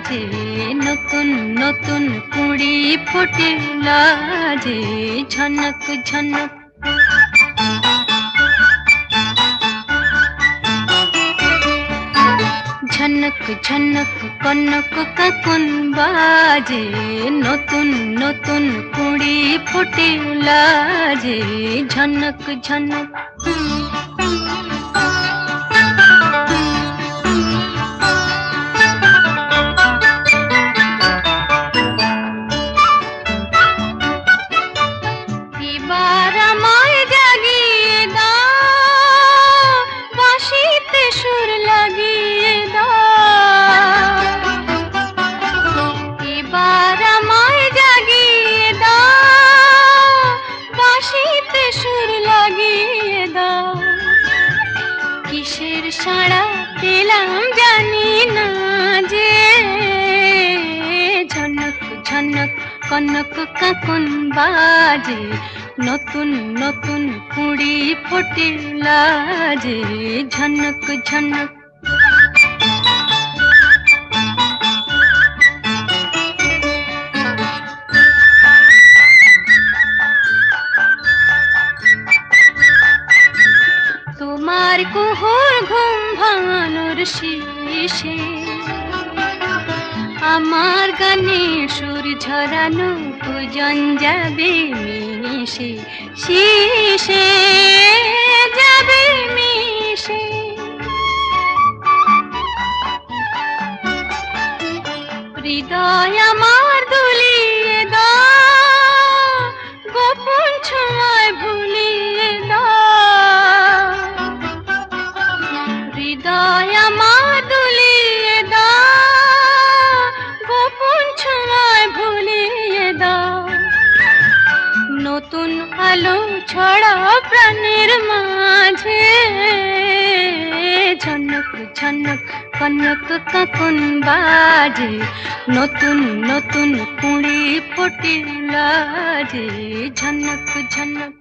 যে নতুন নতুন কুড়ি ফুটিলা যে ঝনক ঝনক। ঝনক ঝনক কনক কাকুন বাজে নতুন নতুন কুড়ি ফুটিলা যে ঝনক ঝনক। এবার আমায় জাগিয়ে দাও, বাঁশিতে সুর লাগিয়ে দাও। এবার আমায় জাগিয়ে দাও, বাঁশিতে সুর লাগিয়ে দাও। কিসের সাড়া পেলাম জানি না যে ঝনক ঝনক কনক কাকুন বাজে নতুন নতুন কুড়ি ফুটিলা যে ঝনক ঝনক। তোমার কুহুর ঘুম ভাঙানোর শীষে আমার গানে সুর ঝরানো পূজন যাবে মিশে, শীষে যাবে মিশে। হৃদয় আমার দুলিয়ে দাও, গোপন ছোঁয়ায় ভুলিয়ে দাও। হৃদয় আমার দুলিয়ে দাও, গোপন ছোঁয়ায় ভুলিয়ে দাও। নতুন আলো ছড়াও প্রাণের মাঝে ঝনক ঝনক কনক কাকুন বাজে নতুন নতুন কুড়ি ফুটিলা যে ঝনক ঝনক।